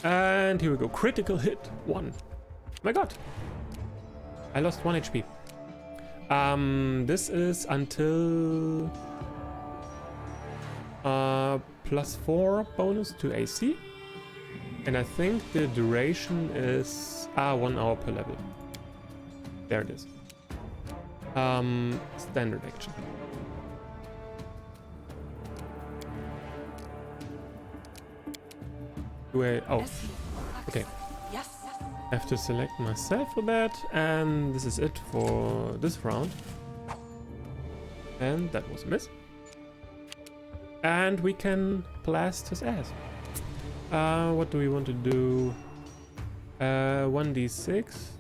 And here we go. Critical hit. 1. My god. I lost 1 HP. This is until +4 bonus to AC. And I think the duration is 1 hour per level. There it is. Standard action. Oh, okay. I have to select myself for that, and this is it for this round. And that was a miss. And we can blast his ass. What do we want to do? 1d6.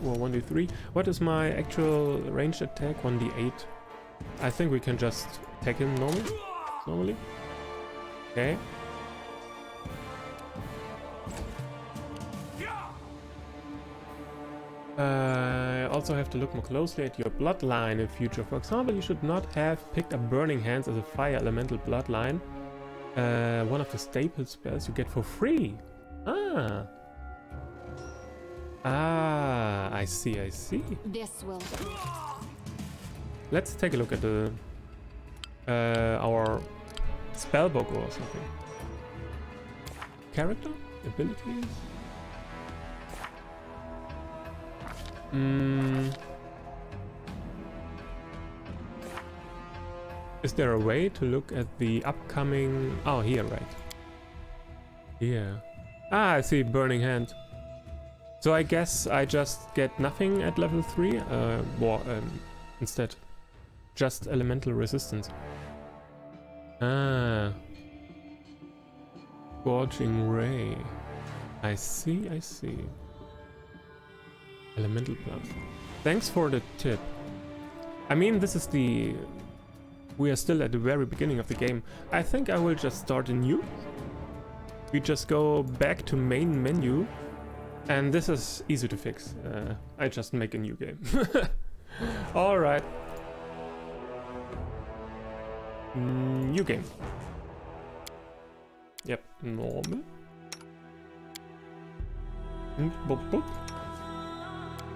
Or 1d3. What is my actual ranged attack? 1d8. I think we can just attack him normally. Okay. I also have to look more closely at your bloodline in future. For example, you should not have picked up Burning Hands as a fire elemental bloodline. One of the staple spells you get for free. I see. This will. Let's take a look at the our spellbook or something. Character? Abilities? Is there a way to look at the upcoming... Oh, here, right. Here. I see, Burning Hand. So I guess I just get nothing at level 3? Instead. Just elemental resistance. Scorching Ray. I see. Elemental blast. Thanks for the tip. I mean, this is the... We are still at the very beginning of the game. I think I will just start anew. We just go back to main menu. And this is easy to fix. I just make a new game. Alright. New game. Yep, normal. Boop, boop.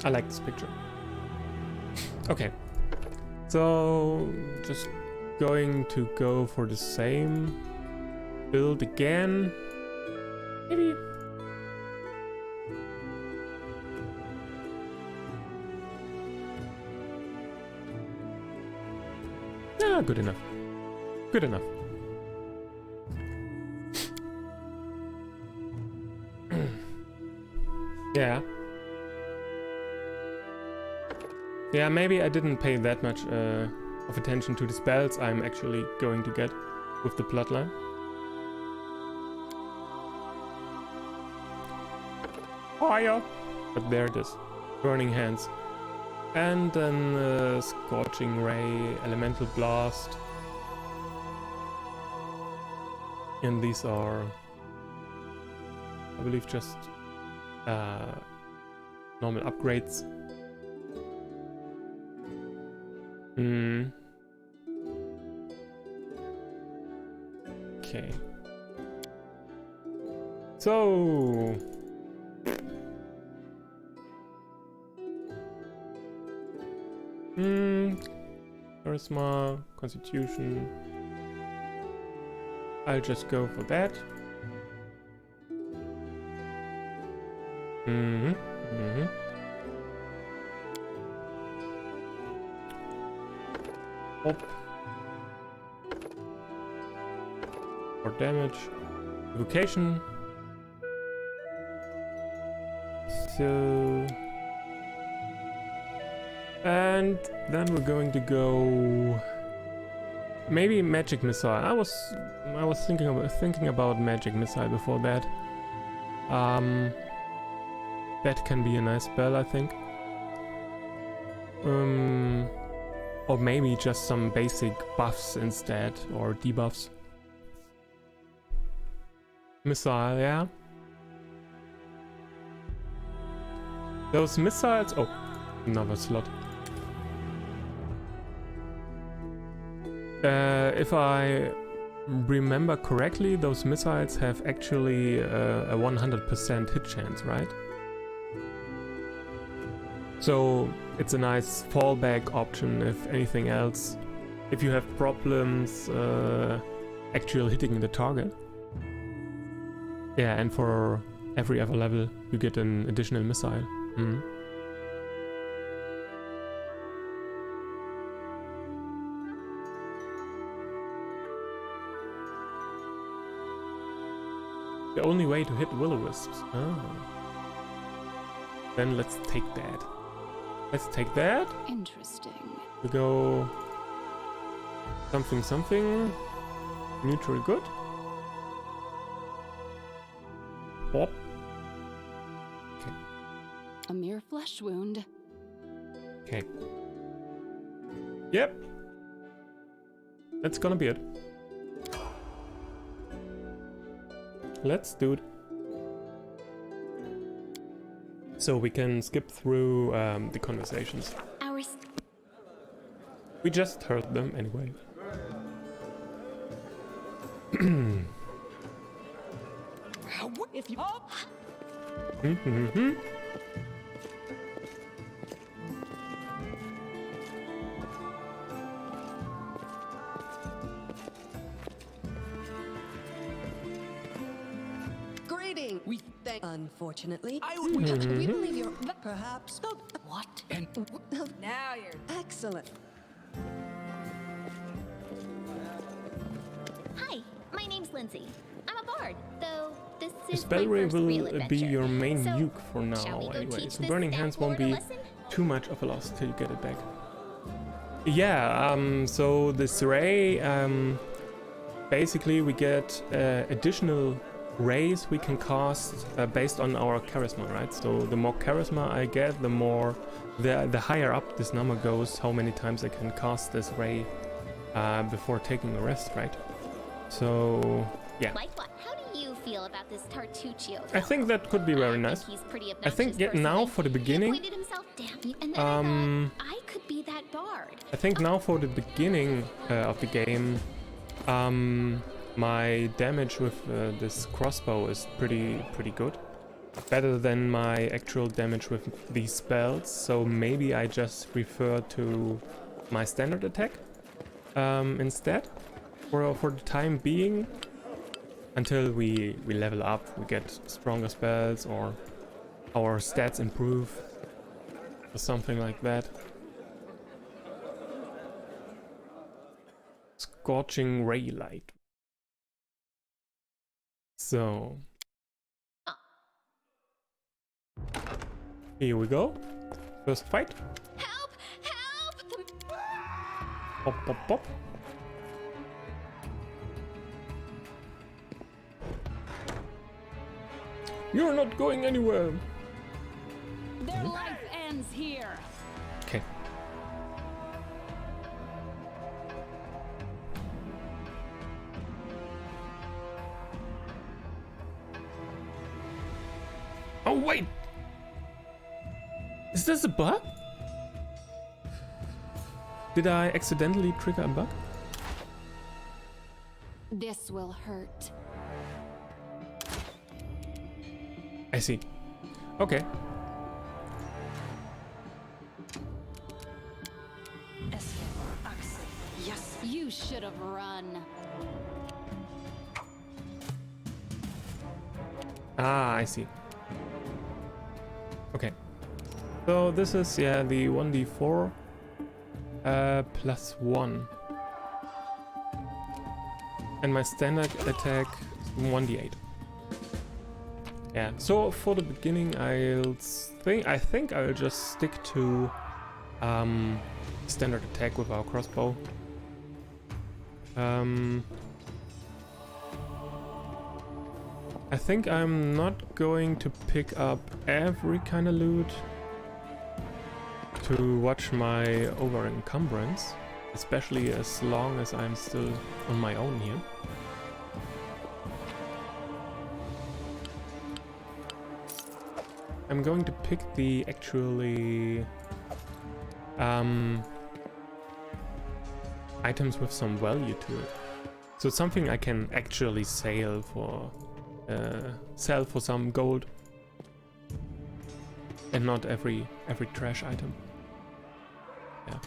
I like this picture. Okay. So, just going to go for the same build again. Maybe. Yeah, good enough. Good enough. Yeah. Yeah, maybe I didn't pay that much of attention to the spells I'm actually going to get with the bloodline. Fire! But there it is. Burning Hands. And then Scorching Ray, Elemental Blast. And these are, I believe, just normal upgrades. Okay. So... Charisma, Constitution. I'll just go for that. Hop. For damage. Evocation. So... And then we're going to go... Maybe Magic Missile. I was thinking about Magic Missile before that. That can be a nice spell, I think. Or maybe just some basic buffs instead, or debuffs. Missile, yeah. Those missiles... Oh, another slot. If I remember correctly, those missiles have actually a 100% hit chance, right? So it's a nice fallback option if anything else. If you have problems actually hitting the target. Yeah, and for every other level you get an additional missile. Mm. The only way to hit will-o-wisps. Oh. Then let's take that. Let's take that. Interesting. We go something something. Neutral good. Bop. Okay. A mere flesh wound. Okay. Yep. That's gonna be it. Let's do it. So we can skip through the conversations. We just heard them anyway. If you greeting, we thank. Unfortunately, would we believe you're perhaps. What? and Now you're excellent. Hi, my name's Lindsay. I'm a bard, though this The is my spellray first real will adventure. be your main So, nuke for shall we now go anyway. teach So this Burning staff Hands won't lord a be lesson? too much of a loss till you get it back. Yeah, so this ray, basically we get additional rays we can cast based on our charisma, right? So the more charisma I get, the more, the higher up this number goes, how many times I can cast this ray before taking a rest, right? So, yeah. Like what? How do you feel about this Tartuccio? I think that could be very nice. He's pretty I think obnoxious now personally. for the He beginning, appointed himself damn, and then I thought I could be that bard. I think now for the beginning of the game, my damage with this crossbow is pretty good. Better than my actual damage with these spells, so maybe I just refer to my standard attack instead for the time being, until we level up, we get stronger spells or our stats improve or something like that. Scorching ray light. So here we go. First fight. Help! Help! Pop, pop, pop. You're not going anywhere. Their life ends here. Okay. Oh wait! Is this a bug? Did I accidentally trigger a bug? This will hurt. I see. Okay. Yes. You should have run. Ah, I see. Okay. So this is, yeah, the 1d4 plus 1. And my standard attack is 1d8. Yeah, so for the beginning I think I'll just stick to standard attack with our crossbow. I think I'm not going to pick up every kind of loot to watch my over encumbrance, especially as long as I'm still on my own here. I'm going to pick the actually items with some value to it. So it's something I can actually sell for some gold, and not every trash item. Yeah.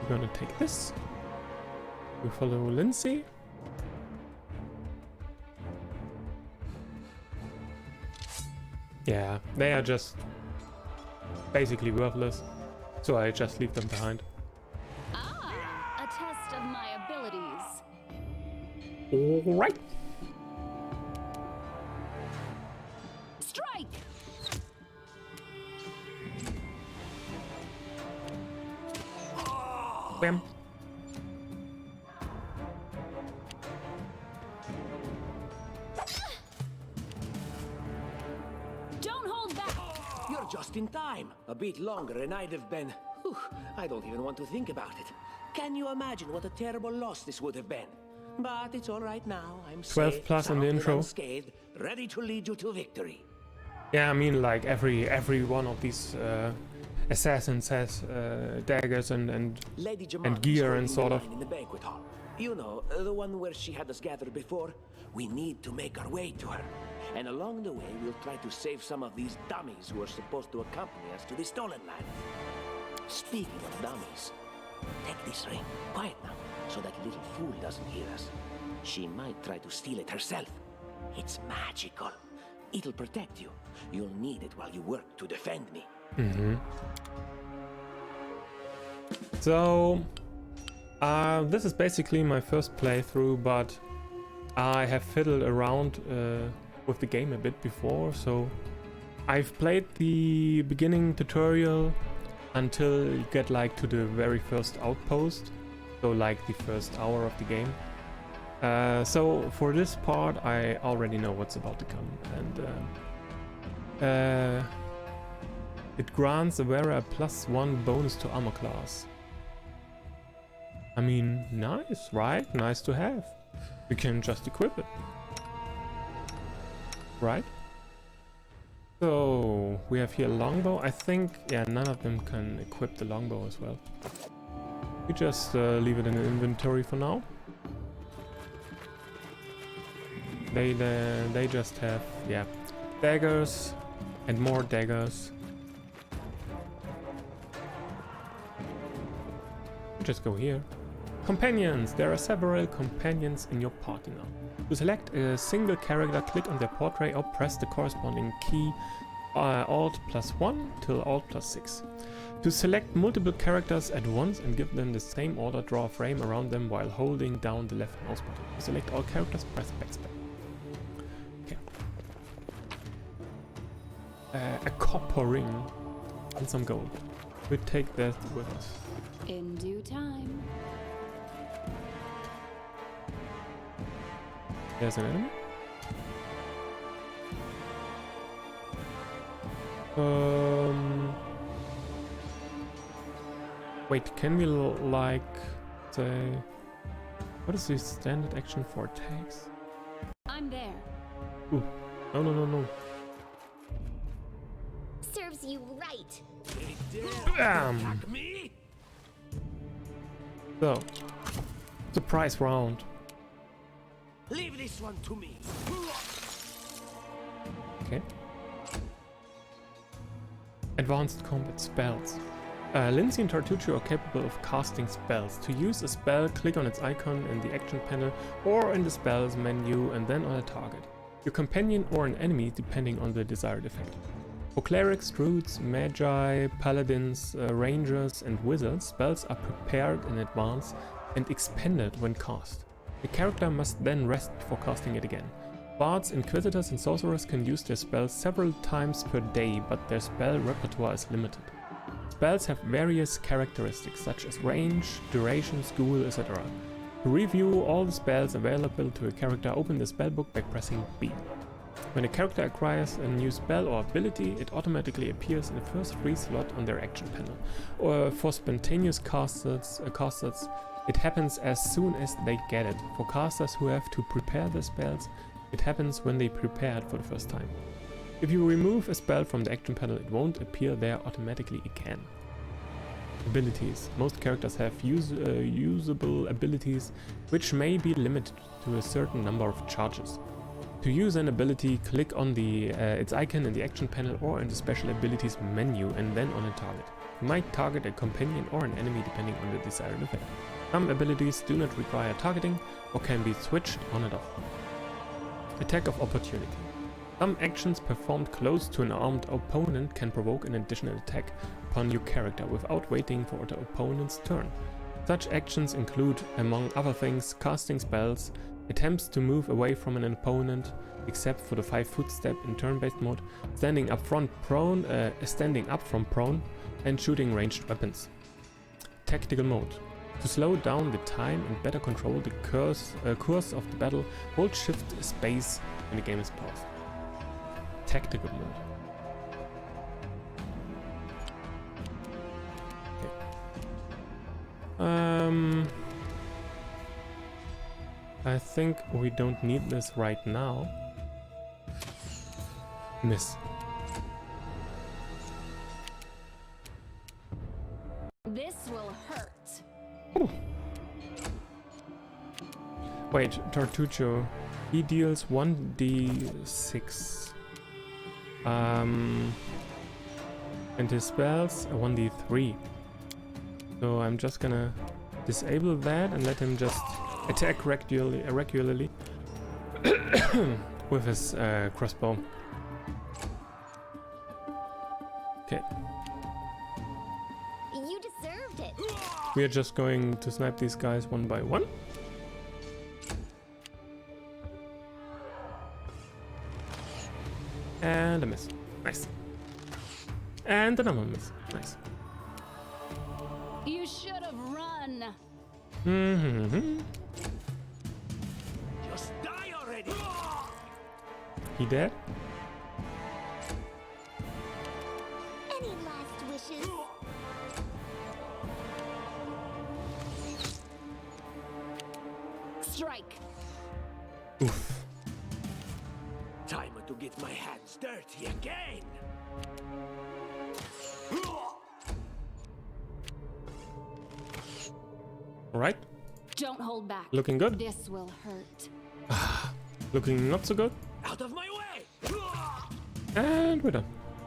We're gonna take this. We follow Lindsay. Yeah, they are just basically worthless, so I just leave them behind. Ah, a test of my abilities. Alright. Strike! Bam. Don't hold back! You're just in time. A bit longer and I'd have been... Whew, I don't even want to think about it. Can you imagine what a terrible loss this would have been? But it's all right now. I'm 12 safe, plus on the sound and intro. unscathed, ready to lead you to victory. Yeah, I mean, like every one of these assassins has daggers and Lady Jamal gear is and holding sort the of. line in the banquet hall. You know, the one where she had us gathered before. We need to make our way to her. And along the way, we'll try to save some of these dummies who are supposed to accompany us to the stolen land. Speaking of dummies, take this ring. Quiet now, so that little fool doesn't hear us. She might try to steal it herself. It's magical. It'll protect you. You'll need it while you work to defend me. So, this is basically my first playthrough, but I have fiddled around with the game a bit before, so I've played the beginning tutorial until you get like to the very first outpost, so like the first hour of the game. So for this part I already know what's about to come, and it grants a wearer a +1 bonus to armor class. I mean, nice, right? Nice to have. We can just equip it. Right? So, we have here longbow. I think, yeah, none of them can equip the longbow as well. We just leave it in the inventory for now. They just have, yeah, daggers and more daggers. Just go here. Companions! There are several companions in your party now. To select a single character, click on their portrait or press the corresponding key Alt +1 till Alt +6. To select multiple characters at once and give them the same order, draw a frame around them while holding down the left mouse button. To select all characters, press backspace. Okay. A copper ring and some gold. We take that with us. In due time. There's an enemy. Wait, can we like say what is the standard action for attacks? I'm there. Ooh. No. Serves you right. Bam! Me? So, surprise round. Leave this one to me. Okay. Advanced combat spells. Lindsay and Tartuccio are capable of casting spells. To use a spell, click on its icon in the action panel or in the spells menu and then on a target. Your companion or an enemy depending on the desired effect. For clerics, druids, magi, paladins, rangers and wizards, spells are prepared in advance and expended when cast. The character must then rest before casting it again. Bards, inquisitors and sorcerers can use their spells several times per day, but their spell repertoire is limited. Spells have various characteristics such as range, duration, school, etc. To review all the spells available to a character, open the spellbook by pressing B. When a character acquires a new spell or ability, it automatically appears in the first free slot on their action panel. Or for spontaneous casters, It happens as soon as they get it. For casters who have to prepare the spells, it happens when they prepare it for the first time. If you remove a spell from the action panel, it won't appear there automatically again. Abilities. Most characters have usable abilities, which may be limited to a certain number of charges. To use an ability, click on its icon in the action panel or in the special abilities menu and then on a target. You might target a companion or an enemy depending on the desired effect. Some abilities do not require targeting or can be switched on and off. Attack of opportunity. Some actions performed close to an armed opponent can provoke an additional attack upon your character without waiting for the opponent's turn. Such actions include, among other things, casting spells, attempts to move away from an opponent, except for the 5-foot step in turn-based mode, standing up from prone, and shooting ranged weapons. Tactical mode. To slow down the time and better control the course of the battle, hold shift space when the game is paused. Tactical mode. Okay. I think we don't need this right now. Miss. This will hurt. Ooh. Wait, Tartuccio. He deals 1d6. And his spells are 1d3. So I'm just gonna disable that and let him just attack regularly with his crossbow. Okay. You deserved it. We are just going to snipe these guys one by one. And a miss. Nice. And another miss. Nice. You should have run. Mm-hmm. Just die already! He dead? Any last wishes? Strike. Oof. Time to get my hands dirty again! Alright. Don't hold back. Looking good. This will hurt. Looking not so good. Out of my way! And we're done.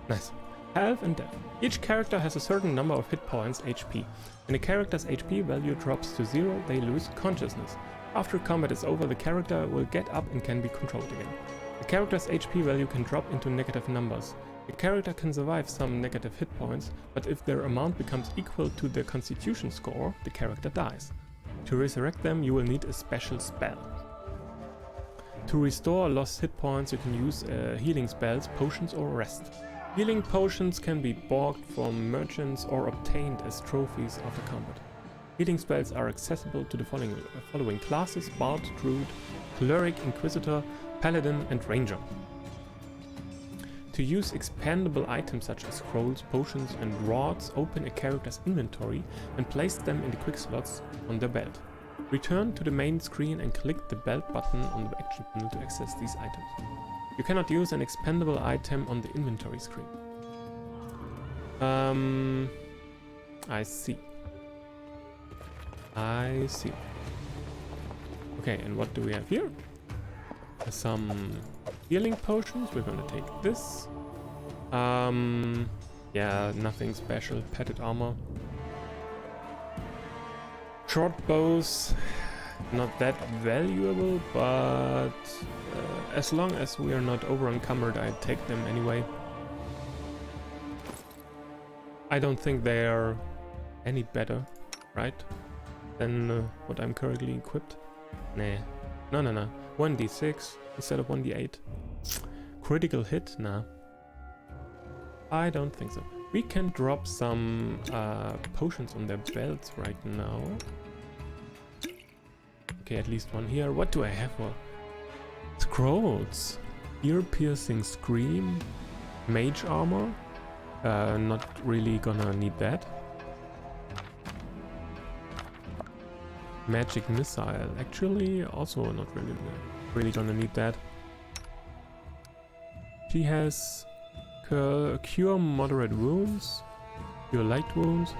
Nice. Health and death. Each character has a certain number of hit points HP. When a character's HP value drops to 0, they lose consciousness. After combat is over, the character will get up and can be controlled again. The character's HP value can drop into negative numbers. The character can survive some negative hit points, but if their amount becomes equal to their constitution score, the character dies. To resurrect them, you will need a special spell. To restore lost hit points, you can use healing spells, potions, or rest. Healing potions can be bought from merchants or obtained as trophies after combat. Healing spells are accessible to the following classes: Bard, Druid, Cleric, Inquisitor, Paladin, and Ranger. To use expandable items such as scrolls, potions, and rods, open a character's inventory and place them in the quick slots on their belt. Return to the main screen and click the belt button on the action panel to access these items. You cannot use an expendable item on the inventory screen. I see. Okay, and what do we have here? Some healing potions. We're gonna take this. Yeah, nothing special. Padded armor. Short bows, not that valuable, but as long as we are not over encumbered, I take them anyway. I don't think they are any better, right, than what I'm currently equipped. Nah, no. 1d6 instead of 1d8. Critical hit? Nah. I don't think so. We can drop some potions on their belts right now. Okay, at least one here. What do I have for scrolls? Ear-piercing scream, mage armor. Not really gonna need that. Magic missile. Actually, also not really gonna need that. She has cure moderate wounds, cure light wounds.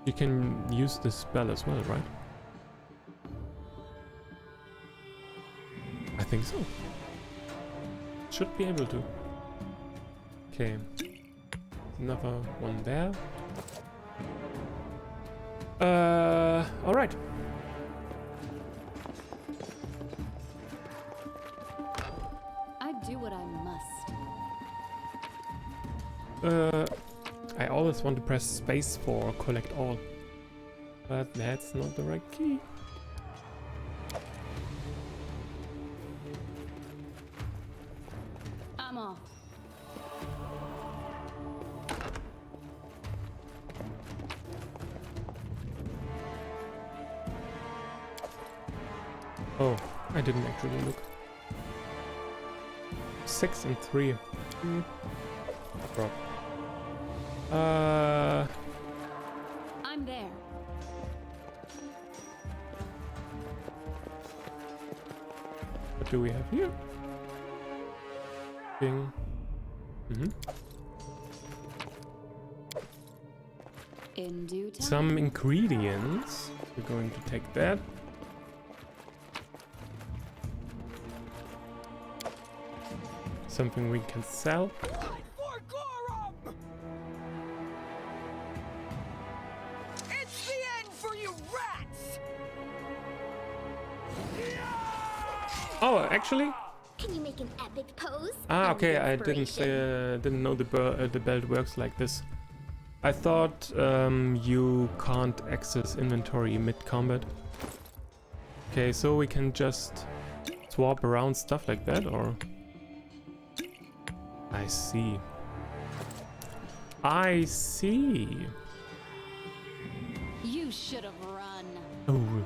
You can use this spell as well, right? I think so. Should be able to. Okay. Another one there. Alright. I do what I must. I always want to press space for collect all. But that's not the right key. I'm off. Oh, I didn't actually look. 6 and 3. Drop. I'm there. What do we have here? Bing. In due time. Some ingredients. We're going to take that. Something we can sell. It's the end for you rats! Oh, actually? Can you make an epic pose? Ah, Out of okay. I didn't inspiration? say. Didn't know the belt works like this. I thought you can't access inventory mid-combat. Okay, so we can just swap around stuff like that, or? I see. I see. You should have run. Oh.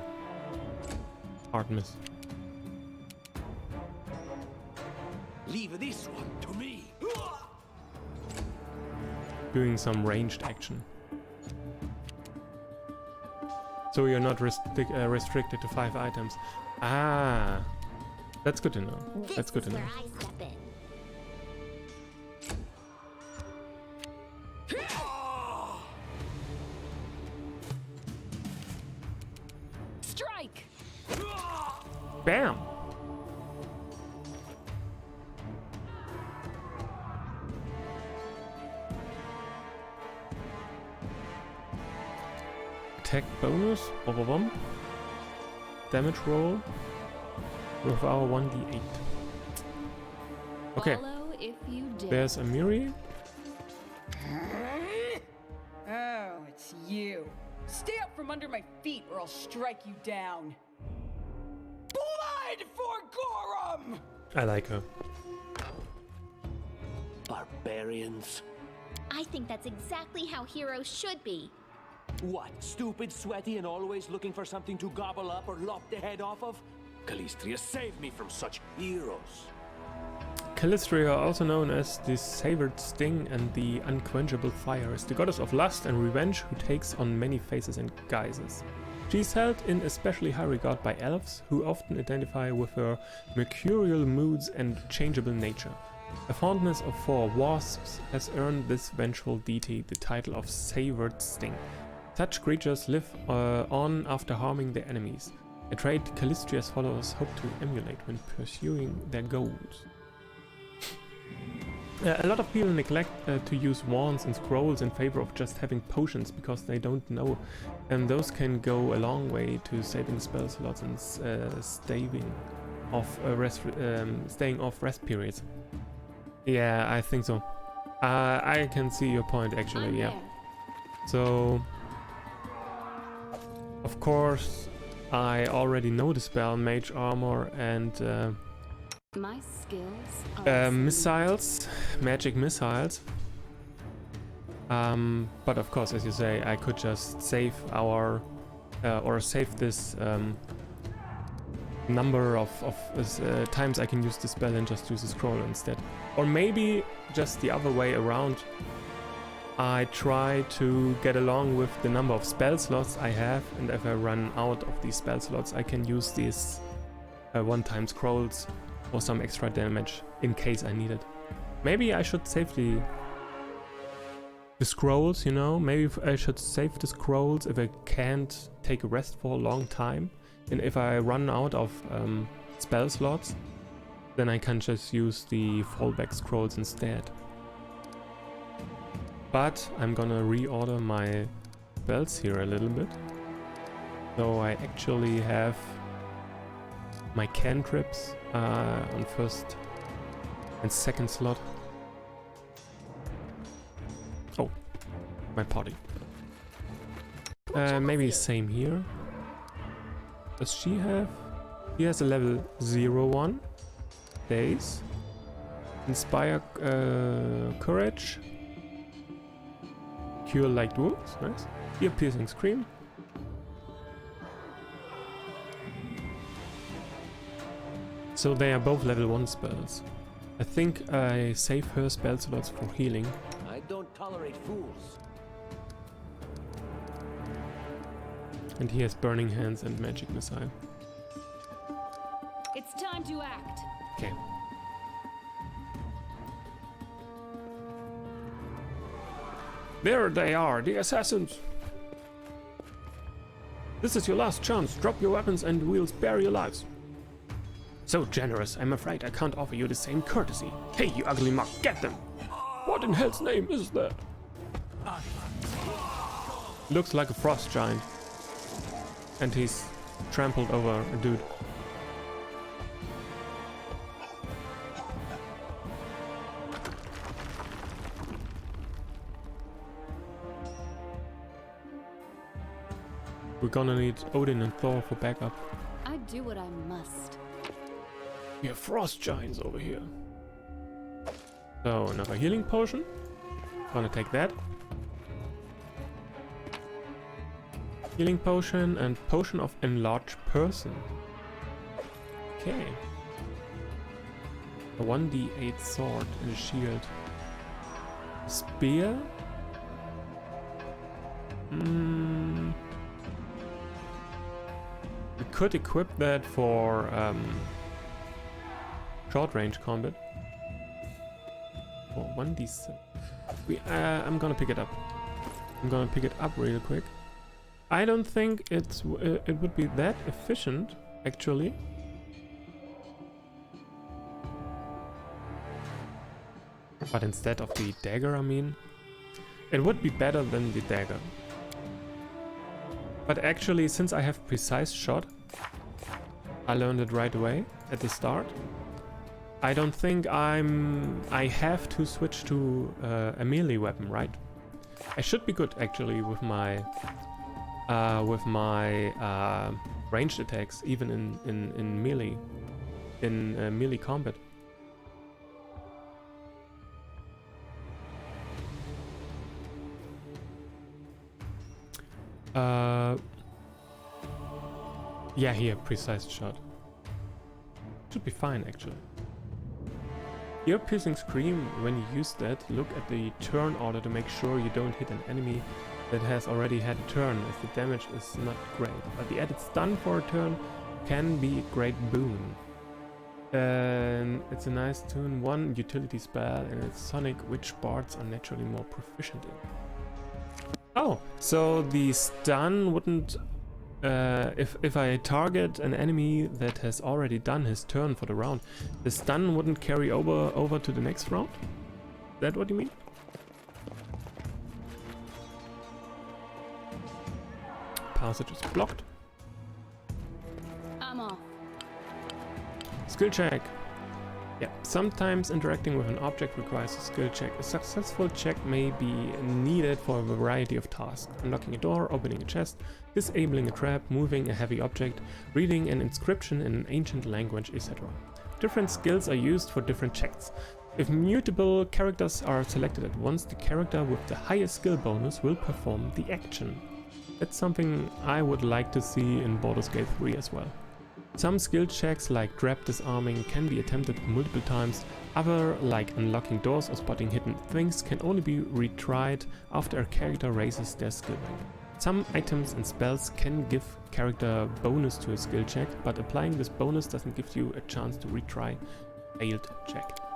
Hard miss. Leave this one to me. Doing some ranged action. So you're not restricted to 5 items. Ah. That's good to know. That's good to know. Where I step in. Strike! Bam! Attack bonus. Bom. Damage roll. With our 1d8. Okay. Follow if you dare. There's a Miri. Oh, it's you. Stay up from under my feet or I'll strike you down. Blood for Gorum! I like her. Barbarians. I think that's exactly how heroes should be. What, stupid, sweaty, and always looking for something to gobble up or lop the head off of? Calistria, save me from such heroes. Calistria, also known as the Savored Sting and the Unquenchable Fire, is the goddess of lust and revenge who takes on many faces and guises. She is held in especially high regard by elves, who often identify with her mercurial moods and changeable nature. A fondness for wasps has earned this vengeful deity the title of Savored Sting. Such creatures live on after harming their enemies, a trait Calistria's followers hope to emulate when pursuing their goals. A lot of people neglect to use wands and scrolls in favor of just having potions because they don't know, and those can go a long way to saving spell slots and staying off rest periods. Yeah, I think so. I can see your point actually. I'm Yeah. there. So, of course, I already know the spell Mage Armor and My skills are missiles, magic missiles. But of course, as you say, I could just save our or save this number of times I can use the spell and just use the scroll instead. Or maybe just the other way around. I try to get along with the number of spell slots I have, and if I run out of these spell slots, I can use these one-time scrolls for some extra damage in case I need it. Maybe I should save the scrolls, you know? Maybe I should save the scrolls if I can't take a rest for a long time. And if I run out of spell slots, then I can just use the fallback scrolls instead. But I'm gonna reorder my spells here a little bit. So I actually have my cantrips on first and second slot. Oh, my party. Maybe same here. Does she have? She has a level 01. Days. Inspire courage. Cure light wounds. Nice. Ear piercing scream. So they are both level 1 spells. I think I save her spell slots for healing. I don't tolerate fools. And he has Burning Hands and Magic Missile. It's time to act. Okay. There they are, the assassins! This is your last chance. Drop your weapons and we'll spare your lives. So generous, I'm afraid I can't offer you the same courtesy. Hey, you ugly mug, get them! What in hell's name is that? Looks like a frost giant. And he's trampled over a dude. We're gonna need Odin and Thor for backup. I do what I must. We have frost giants over here. So another healing potion. Gonna take that. Healing potion and potion of enlarged person. Okay. A 1d8 sword and a shield. Spear. We could equip that for short range combat. For 1d7. I'm gonna pick it up. I'm gonna pick it up real quick. I don't think it would be that efficient, actually. But instead of the dagger, I mean, it would be better than the dagger. But actually, since I have precise shot, I learned it right away at the start. I don't think I have to switch to a melee weapon, right? I should be good actually with my ranged attacks, even in melee combat. Yeah, here, precise shot. Should be fine, actually. Ear piercing scream, when you use that, look at the turn order to make sure you don't hit an enemy that has already had a turn, as the damage is not great. But the added stun for a turn can be a great boon. It's a nice 2-in-1 utility spell, and it's Sonic, which bards are naturally more proficient in. Oh, so the stun wouldn't... if I target an enemy that has already done his turn for the round, the stun wouldn't carry over to the next round? Is that what you mean? Passage is blocked. I'm off. Skill check. Yeah, sometimes interacting with an object requires a skill check. A successful check may be needed for a variety of tasks. Unlocking a door, opening a chest, disabling a trap, moving a heavy object, reading an inscription in an ancient language, etc. Different skills are used for different checks. If mutable characters are selected at once, the character with the highest skill bonus will perform the action. That's something I would like to see in Baldur's Gate 3 as well. Some skill checks like grab disarming can be attempted multiple times, other like unlocking doors or spotting hidden things can only be retried after a character raises their skill rank. Some items and spells can give character bonus to a skill check, but applying this bonus doesn't give you a chance to retry a failed check.